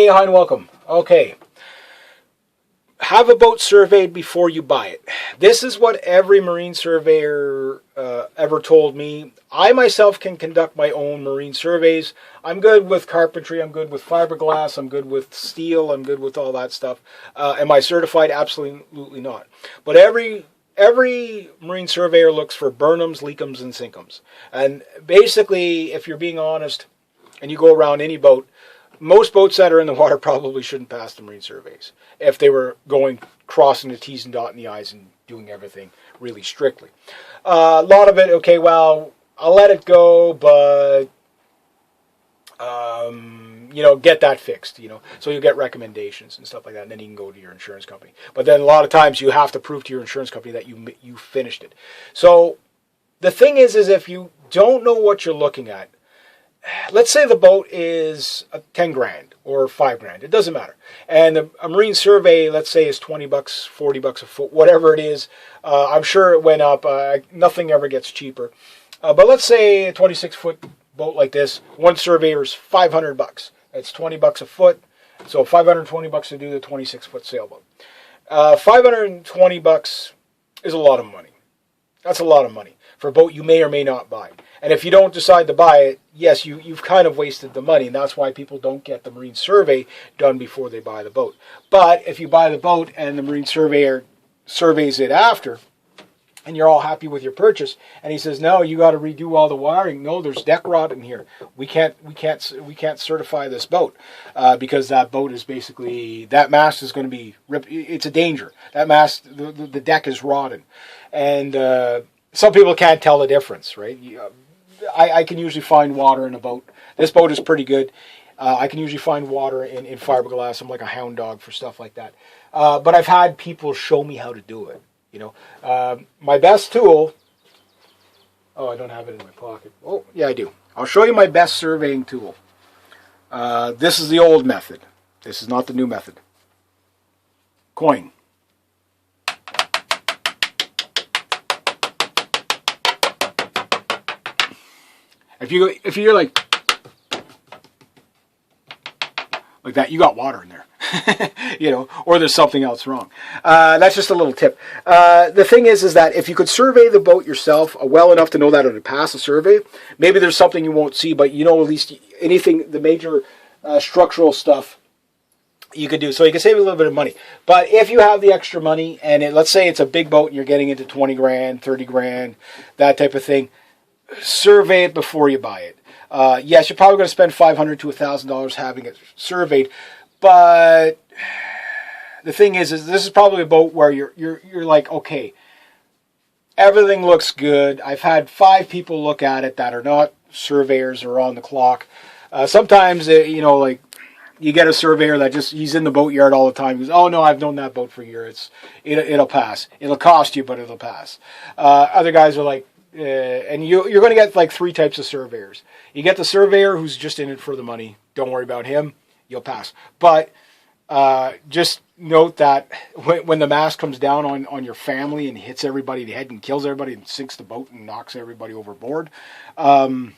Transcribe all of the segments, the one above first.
Hey, hi and welcome. Okay. Have a boat surveyed before you buy it. This is what every marine surveyor ever told me. I myself can conduct my own marine surveys. I'm good with carpentry. I'm good with fiberglass. I'm good with steel. I'm good with all that stuff. Am I certified? Absolutely not. But every marine surveyor looks for burnums, leakums, and sinkums. And basically, if you're being honest, and you go around any boat, most boats that are in the water probably shouldn't pass the marine surveys if they were crossing the T's and dotting the I's and doing everything really strictly. A lot of it, okay, well, I'll let it go, but get that fixed, so you get recommendations and stuff like that, and then you can go to your insurance company. But then a lot of times you have to prove to your insurance company that you finished it. So the thing is if you don't know what you're looking at, let's say the boat is 10 grand or 5 grand. It doesn't matter. And a marine survey, let's say, is $20, $40 a foot, whatever it is. I'm sure it went up. Nothing ever gets cheaper. But let's say a 26-foot boat like this, one surveyor is $500. It's $20 a foot. So $520 to do the 26-foot sailboat. $520 is a lot of money. That's a lot of money for a boat you may or may not buy. And if you don't decide to buy it, yes, you've kind of wasted the money. And that's why people don't get the marine survey done before they buy the boat. But if you buy the boat and the marine surveyor surveys it after, and you're all happy with your purchase, and he says, no, you got to redo all the wiring. No, there's deck rot in here. We can't certify this boat because that boat is basically, that mast is going to be ripped. It's a danger. That mast, the deck is rotten. And some people can't tell the difference, right? I can usually find water in a boat. This boat is pretty good. I can usually find water in fiberglass. I'm like a hound dog for stuff like that. But I've had people show me how to do it. My best tool. Oh, I don't have it in my pocket. Oh, yeah, I do. I'll show you my best surveying tool. This is the old method. This is not the new method. Coin. If you're like that, you got water in there, or there's something else wrong. That's just a little tip. The thing is that if you could survey the boat yourself well enough to know that it would pass a survey, maybe there's something you won't see, but at least anything, the major structural stuff you could do. So you can save a little bit of money. But if you have the extra money, and let's say it's a big boat and you're getting into 20 grand, 30 grand, that type of thing, survey it before you buy it. Yes, you're probably going to spend $500 to $1,000 having it surveyed, but the thing is this is probably a boat where you're like, okay, everything looks good. I've had 5 people look at it that are not surveyors or on the clock. Sometimes you get a surveyor that he's in the boatyard all the time. He goes, oh no, I've known that boat for years. It'll pass. It'll cost you, but it'll pass. Other guys are like, and you're going to get like 3 types of surveyors. You get the surveyor who's just in it for the money. Don't worry about him. You'll pass. But just note that when the mast comes down on your family and hits everybody in the head and kills everybody and sinks the boat and knocks everybody overboard, you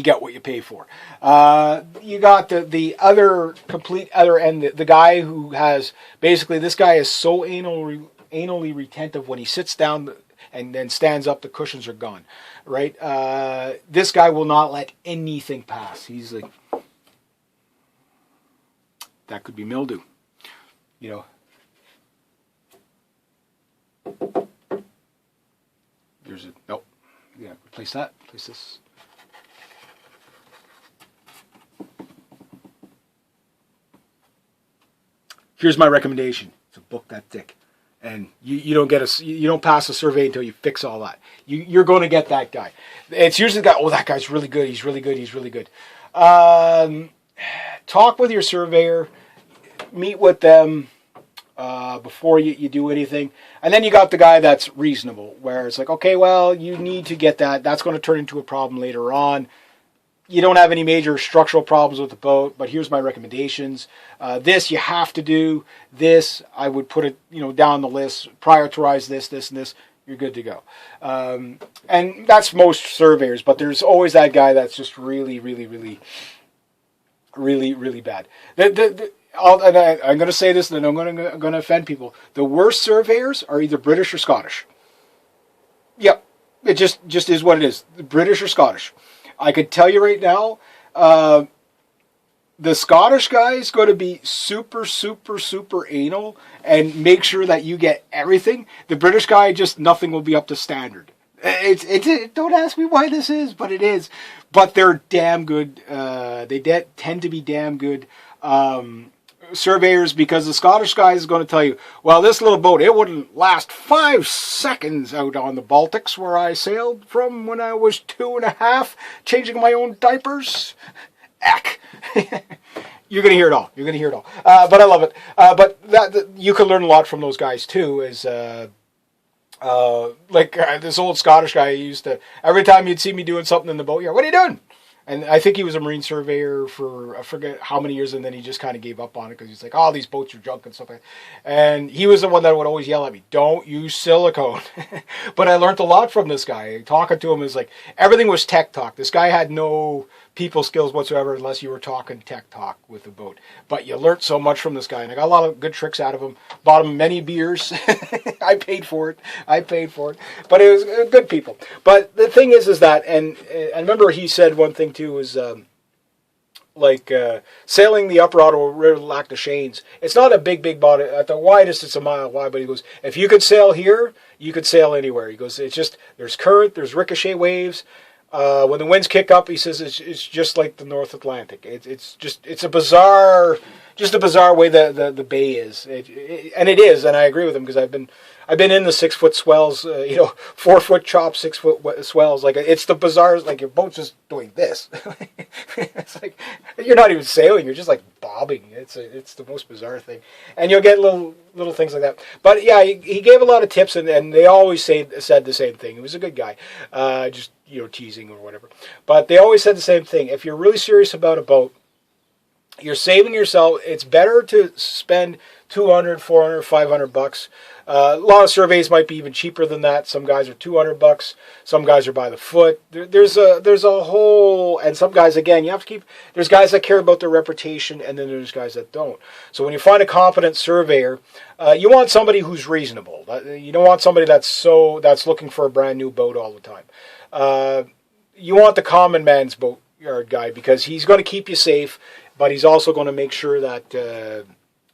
get what you pay for. You got the complete other end, the guy who has, basically this guy is so anally retentive when he sits down and then stands up, the cushions are gone, right? This guy will not let anything pass. He's like, that could be mildew, There's nope. Yeah, replace that. Replace this. Here's my recommendation. It's a book that thick. And you don't pass a survey until you fix all that. You're going to get that guy. It's usually the guy, oh, that guy's really good. He's really good. He's really good. Talk with your surveyor. Meet with them before you do anything. And then you got the guy that's reasonable, where it's like, okay, well, you need to get that. That's going to turn into a problem later on. You don't have any major structural problems with the boat, but here's my recommendations. This you have to do. This, I would put it, down the list. Prioritize this, this, and this. You're good to go. And that's most surveyors, but there's always that guy that's just really, really, really Really, really bad. I'm going to say this, and I'm going to offend people. The worst surveyors are either British or Scottish. Yep, it just is what it is. British or Scottish. I could tell you right now, the Scottish guy is going to be super, super, super anal and make sure that you get everything. The British guy, just nothing will be up to standard. Don't ask me why this is, but it is. But they're damn good. They tend to be damn good surveyors, because the Scottish guy is going to tell you, well, this little boat, it wouldn't last 5 seconds out on the Baltics where I sailed from when I was 2.5, changing my own diapers. Eck. You're going to hear it all. But I love it. But you can learn a lot from those guys too. This old Scottish guy used to, every time you'd see me doing something in the boat, what are you doing? And I think he was a marine surveyor for, I forget how many years, and then he just kind of gave up on it because he's like, oh, these boats are junk and stuff like that. And he was the one that would always yell at me, don't use silicone. But I learned a lot from this guy. Talking to him is like, everything was tech talk. This guy had no people skills whatsoever unless you were talking tech talk with the boat. But you learned so much from this guy, and I got a lot of good tricks out of him. Bought him many beers. I paid for it. But it was good people. But the thing is that, and I remember he said one thing too, was sailing the upper Ottawa River Lac des Chênes. It's not a big body. At the widest, it's a mile wide. But he goes, if you could sail here, you could sail anywhere. He goes, it's just, there's current, there's ricochet waves. When the winds kick up, he says it's just like the North Atlantic. It's a bizarre way the bay is, and it is, and I agree with him, because I've been in the 6-foot swells, 4-foot chop, 6-foot swells. Like, it's the bizarre, like your boat's just doing this. It's like you're not even sailing; you're just like bobbing. It's the most bizarre thing, and you'll get little things like that. But yeah, he gave a lot of tips, and they always said the same thing. He was a good guy, just teasing or whatever. But they always said the same thing. If you're really serious about a boat, you're saving yourself. It's better to spend $200, $400, $500. A lot of surveys might be even cheaper than that. Some guys are $200. Some guys are by the foot. There's a whole, and some guys, again, you have to keep. There's guys that care about their reputation, and then there's guys that don't. So when you find a competent surveyor, you want somebody who's reasonable. You don't want somebody that's looking for a brand new boat all the time. You want the common man's boatyard guy, because he's going to keep you safe, but he's also going to make sure that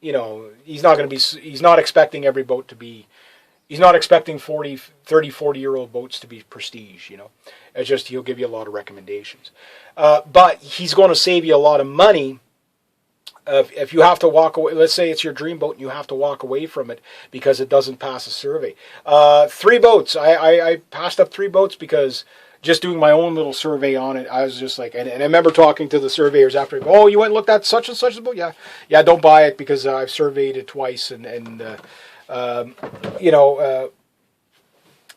he's not expecting every boat to be. He's not expecting 40-year-old boats to be prestige. It's just, he'll give you a lot of recommendations, but he's going to save you a lot of money. If you have to walk away, let's say it's your dream boat and you have to walk away from it because it doesn't pass a survey. 3 boats. I passed up 3 boats because just doing my own little survey on it, I was just like, and I remember talking to the surveyors after, oh, you went and looked at such and such a boat? Yeah, don't buy it because I've surveyed it twice.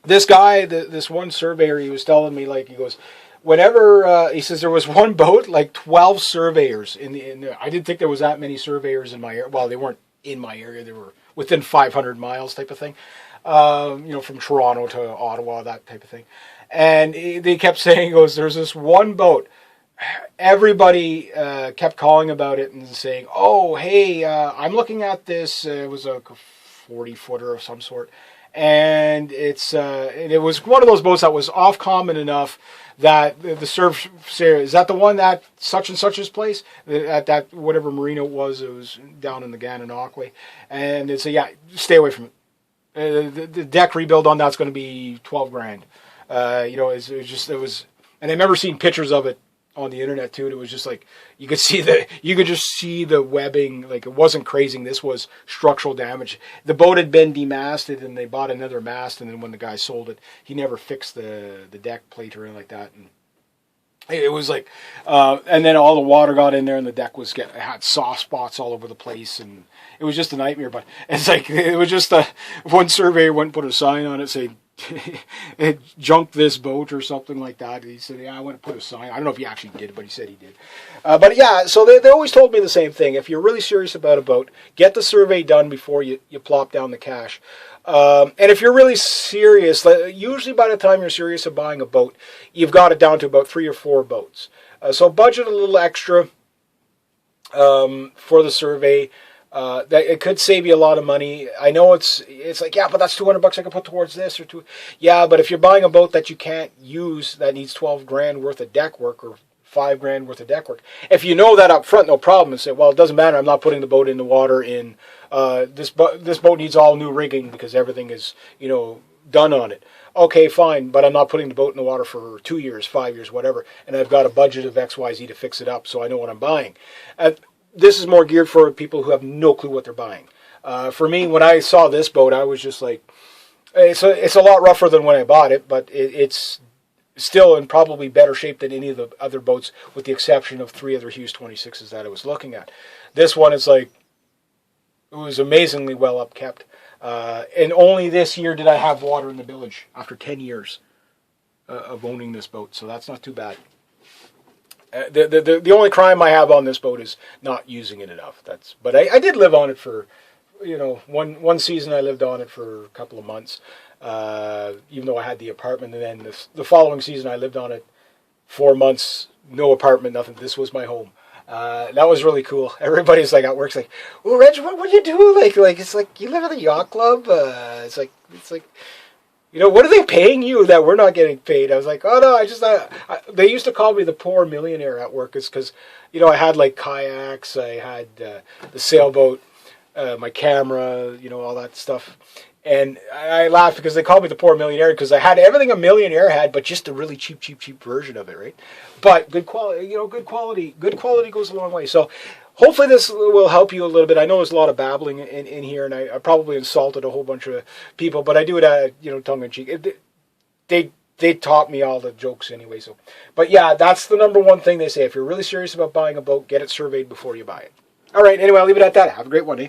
This guy, this one surveyor, he was telling me, like, he goes, whenever, he says there was one boat, like 12 surveyors in the, I didn't think there was that many surveyors in my area. Well, they weren't in my area. They were within 500 miles type of thing. From Toronto to Ottawa, that type of thing. And they kept saying, goes, there's this one boat. Everybody kept calling about it and saying, oh, hey, I'm looking at this. It was a 40-footer of some sort. And it was one of those boats that was off common enough that the surf, is that the one at such and such's place? At that, whatever marina it was down in the Gananoque. And they say, yeah, stay away from it. The deck rebuild on that's going to be $12,000. It was, and I remember seeing pictures of it on the internet too. And it was just like, you could just see the webbing. Like, it wasn't crazing. This was structural damage. The boat had been demasted and they bought another mast. And then when the guy sold it, he never fixed the deck plate or anything like that. And it was like, and then all the water got in there and the deck had soft spots all over the place. And it was just a nightmare. But it's like, it was just one surveyor went and put a sign on it saying, it junked this boat or something like that. He said, yeah, I went to put a sign. I don't know if he actually did, but he said he did. But yeah, so they always told me the same thing. If you're really serious about a boat, get the survey done before you plop down the cash. And if you're really serious, usually by the time you're serious about buying a boat, you've got it down to about 3 or 4 boats. So budget a little extra. for the survey. That it could save you a lot of money. I know it's like, yeah, but that's $200 I can put towards this or two. Yeah, but if you're buying a boat that you can't use, that needs 12 grand worth of deck work or 5 grand worth of deck work. If you know that up front, no problem. And say, well, it doesn't matter. I'm not putting the boat in the water. This boat needs all new rigging because everything is done on it. Okay, fine, but I'm not putting the boat in the water for 2 years, 5 years, whatever. And I've got a budget of X, Y, Z to fix it up, so I know what I'm buying. This is more geared for people who have no clue what they're buying. For me, when I saw this boat, I was just like, it's a lot rougher than when I bought it, but it's still in probably better shape than any of the other boats, with the exception of 3 other Hughes 26s that I was looking at. This one is like, it was amazingly well upkept. And only this year did I have water in the village after 10 years of owning this boat, so that's not too bad. The only crime I have on this boat is not using it enough. But I did live on it for, one season I lived on it for a couple of months, even though I had the apartment. And then the following season I lived on it 4 months, no apartment, nothing. This was my home. That was really cool. Everybody's like at work's like, "Oh, Reg, what do you do?" Like it's like, you live at a yacht club. It's like. What are they paying you that we're not getting paid? I was like, oh no, they used to call me the poor millionaire at work. It's because, I had like kayaks, I had the sailboat, my camera, all that stuff. And I laughed because they called me the poor millionaire because I had everything a millionaire had, but just a really cheap version of it, right? But good quality, good quality goes a long way. So hopefully this will help you a little bit. I know there's a lot of babbling in here, and I probably insulted a whole bunch of people, but I do it, tongue in cheek. They taught me all the jokes anyway. So, but yeah, that's the number one thing they say. If you're really serious about buying a boat, get it surveyed before you buy it. All right. Anyway, I'll leave it at that. Have a great one, eh?